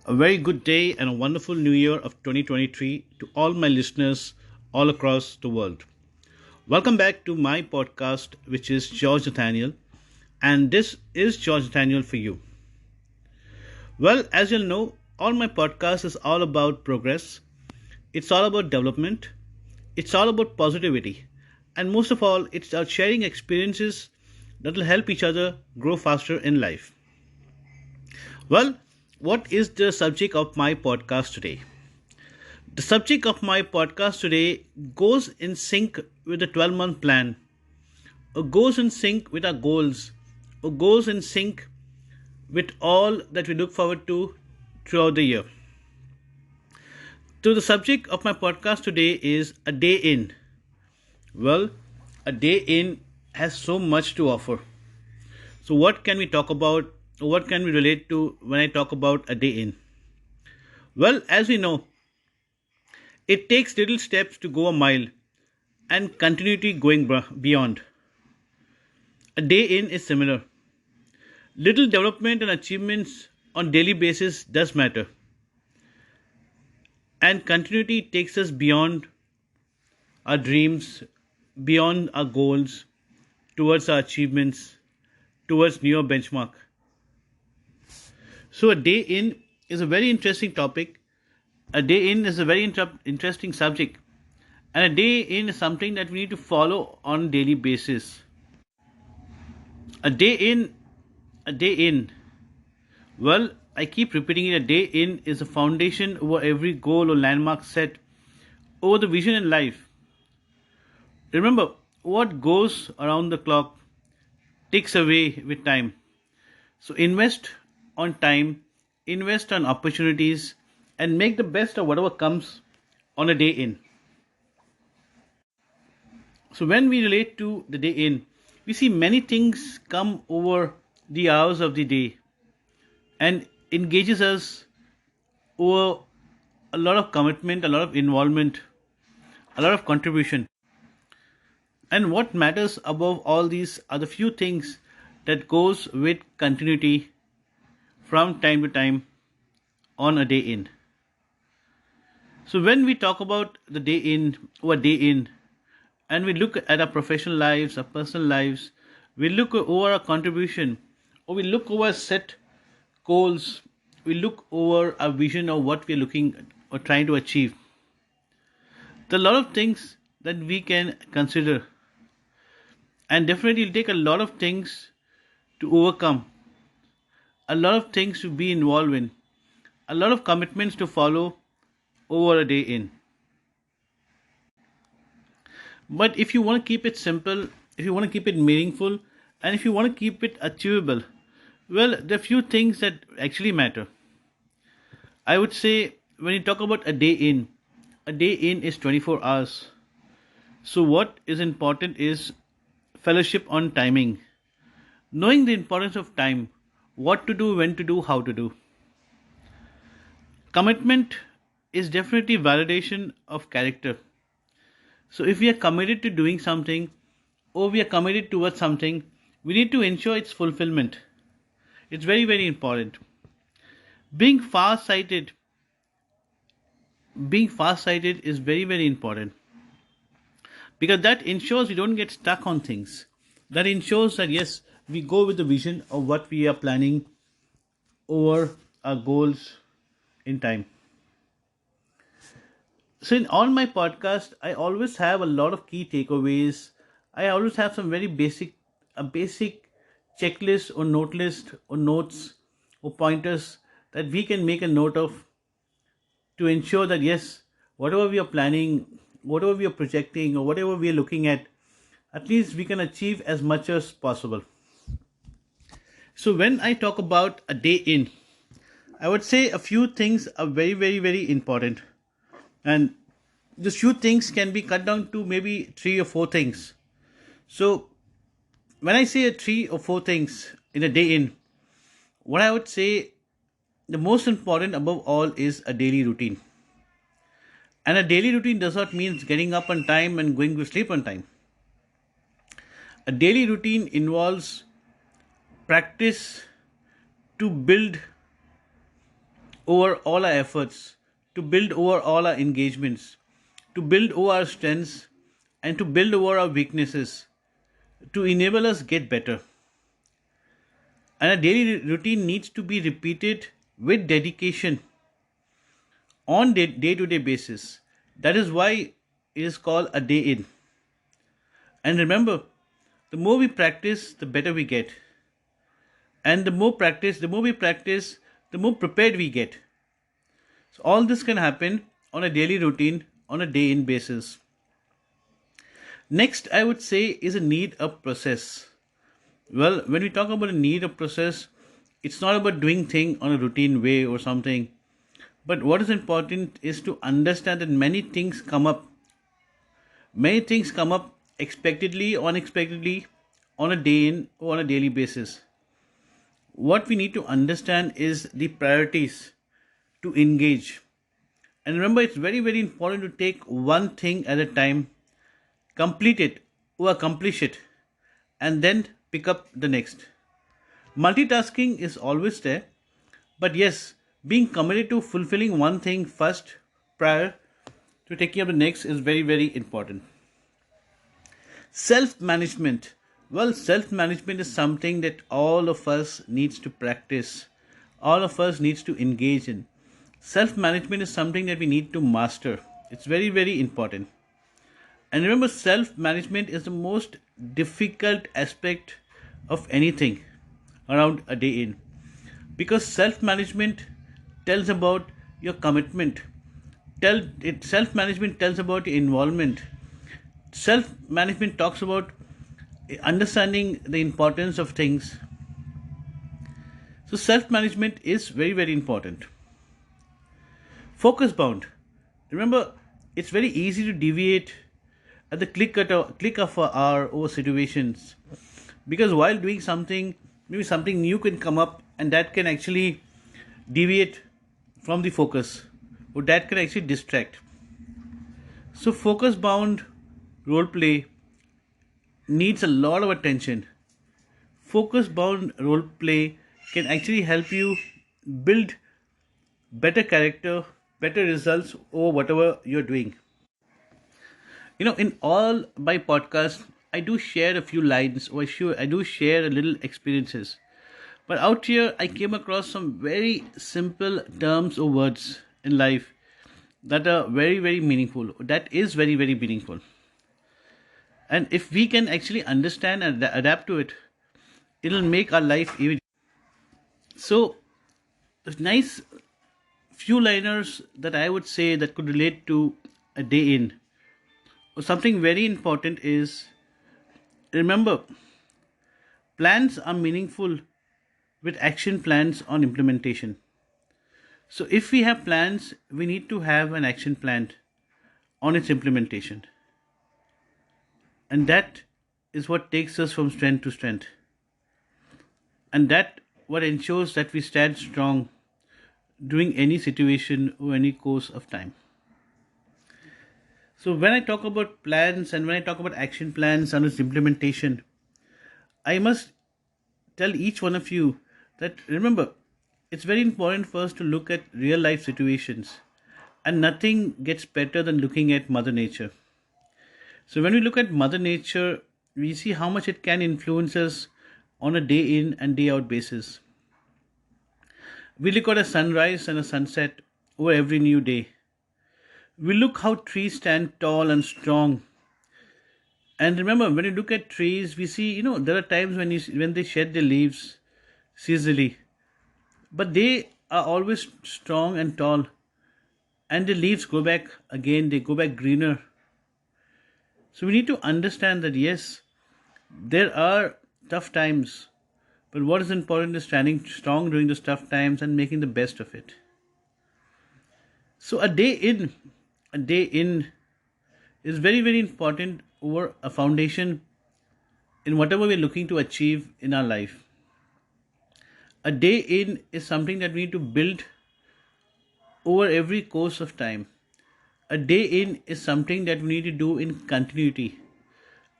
A very good day and a wonderful new year of 2023 to all my listeners all across the world. Welcome back to my podcast, which is George Nathaniel, and this is George Nathaniel for you. Well, as you'll know, all my podcast is all about progress, it's all about development, it's all about positivity, and most of all, it's about sharing experiences that will help each other grow faster in life. Well, what is the subject of my podcast today? The subject of my podcast today goes in sync with the 12-month plan, or goes in sync with our goals, or goes in sync with all that we look forward to throughout the year. So, the subject of my podcast today is a day in. Well, a day in has so much to offer. So, what can we talk about? What can we relate to when I talk about a day in? Well, as we know, it takes little steps to go a mile and continuity going beyond. A day in is similar. Little development and achievements on daily basis does matter. And continuity takes us beyond our dreams, beyond our goals, towards our achievements, towards newer benchmark. So a day in is a very interesting topic. A day in is a very interesting subject. And a day in is something that we need to follow on a daily basis. A day in, a day in. Well, I keep repeating it. A day in is a foundation over every goal or landmark set over the vision in life. Remember, what goes around the clock takes away with time. So invest on time, invest on opportunities, and make the best of whatever comes on a day in. So when we relate to the day in, we see many things come over the hours of the day and engages us over a lot of commitment, a lot of involvement, a lot of contribution. And what matters above all these are the few things that goes with continuity from time to time on a day in. So when we talk about the day in or day in, and we look at our professional lives, our personal lives, we look over our contribution, or we look over set goals, we look over our vision of what we're looking or trying to achieve. There are a lot of things that we can consider, and definitely it'll take a lot of things to overcome, a lot of things to be involved in, a lot of commitments to follow over a day in. But if you want to keep it simple, if you want to keep it meaningful, and if you want to keep it achievable, well, there are few things that actually matter. I would say when you talk about a day in is 24 hours. So what is important is fellowship on timing. Knowing the importance of time, what to do, when to do, how to do. Commitment is definitely validation of character. So if we are committed to doing something or we are committed towards something, we need to ensure its fulfillment. It's very, very important. Being far sighted, being far sighted is very, very important because that ensures we don't get stuck on things. That ensures that yes, we go with the vision of what we are planning over our goals in time. So in all my podcast, I always have a lot of key takeaways. I always have some very basic checklist or note list or notes or pointers that we can make a note of to ensure that yes, whatever we are planning, whatever we are projecting, or whatever we are looking at least we can achieve as much as possible. So when I talk about a day in, I would say a few things are very, very, very important. And these few things can be cut down to maybe three or four things. So when I say three or four things in a day in, what I would say the most important above all is a daily routine. And a daily routine does not mean getting up on time and going to sleep on time. A daily routine involves practice to build over all our efforts, to build over all our engagements, to build over our strengths, and to build over our weaknesses, to enable us get better. And a daily routine needs to be repeated with dedication on day to day basis. That is why it is called a day in. And remember, the more we practice, the better we get. And the more we practice, the more prepared we get. So all this can happen on a daily routine, on a day in basis. Next, I would say is a need a process. Well, when we talk about a need a process, it's not about doing thing on a routine way or something. But what is important is to understand that many things come up. Many things come up expectedly, unexpectedly, on a day in or on a daily basis. What we need to understand is the priorities to engage. And remember, it's very, very important to take one thing at a time, complete it or accomplish it, and then pick up the next. Multitasking is always there, but yes, being committed to fulfilling one thing first prior to taking up the next is very, very important. Self management. Well, self management is something that all of us needs to practice. All of us needs to engage in. Self management is something that we need to master. It's very, very important. And remember, self management is the most difficult aspect of anything around a day in, because self management tells about your commitment. Self management tells about your involvement. Self management talks about understanding the importance of things. So self management is very, very important. Focus bound. Remember, it's very easy to deviate at the click of an hour over situations, because while doing something, maybe something new can come up, and that can actually deviate from the focus, or that can actually distract. So focus bound role play needs a lot of attention. Focus bound role play can actually help you build better character, better results over whatever you're doing. In all my podcasts, I do share a few lines, or I do share a little experiences. But out here, I came across some very simple terms or words in life that are very, very meaningful. That is very, very meaningful. And if we can actually understand and adapt to it, it'll make our life even. So, nice few liners that I would say that could relate to a day in. Something very important is, remember, plans are meaningful with action plans on implementation. So if we have plans, we need to have an action plan on its implementation. And that is what takes us from strength to strength. And that what ensures that we stand strong during any situation or any course of time. So when I talk about plans and when I talk about action plans and its implementation, I must tell each one of you that, remember, it's very important for us to look at real life situations, and nothing gets better than looking at Mother Nature. So when we look at Mother Nature, we see how much it can influence us on a day in and day out basis. We look at a sunrise and a sunset over every new day. We look how trees stand tall and strong. And remember, when you look at trees, we see, there are times when they shed their leaves seasonally, but they are always strong and tall, and the leaves go back again, they go back greener. So we need to understand that yes, there are tough times, but what is important is standing strong during those tough times and making the best of it. So a day in is very, very important over a foundation in whatever we're looking to achieve in our life. A day in is something that we need to build over every course of time. A day in is something that we need to do in continuity.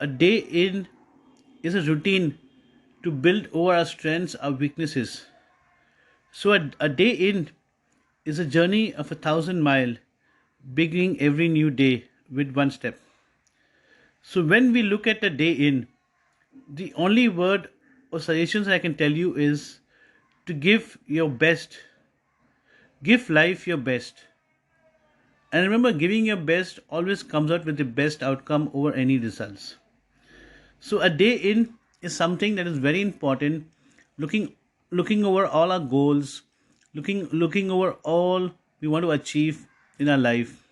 A day in is a routine to build over our strengths, our weaknesses. So a day in is a journey of 1,000 miles, beginning every new day with one step. So when we look at a day in, the only word or suggestions I can tell you is to give your best, give life your best. And remember, giving your best always comes out with the best outcome over any results. So a day in is something that is very important. Looking looking over all our goals, looking over all we want to achieve in our life,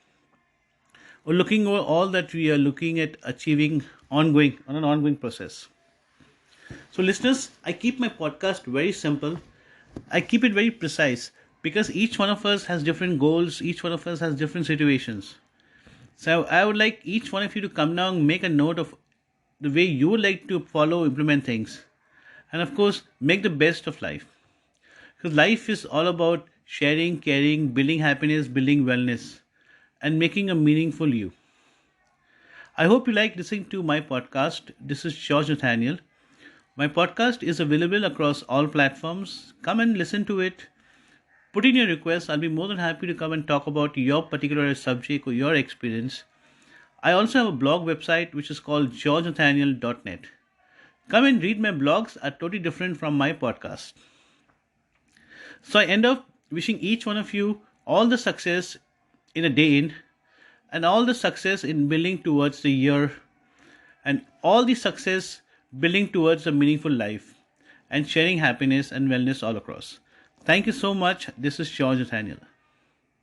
or looking over all that we are looking at achieving ongoing on an ongoing process. So listeners, I keep my podcast very simple. I keep it very precise because each one of us has different goals, each one of us has different situations. So I would like each one of you to come down, make a note of the way you would like to follow, implement things, and of course, make the best of life. Because life is all about sharing, caring, building happiness, building wellness, and making a meaningful you. I hope you like listening to my podcast. This is George Nathaniel. My podcast is available across all platforms. Come and listen to it. Put in your requests. I'll be more than happy to come and talk about your particular subject or your experience. I also have a blog website which is called georgenathaniel.net. Come and read my blogs are totally different from my podcast. So I end up wishing each one of you all the success in a day in, and all the success in building towards the year, and all the success building towards a meaningful life and sharing happiness and wellness all across. Thank you so much. This is George Nathaniel.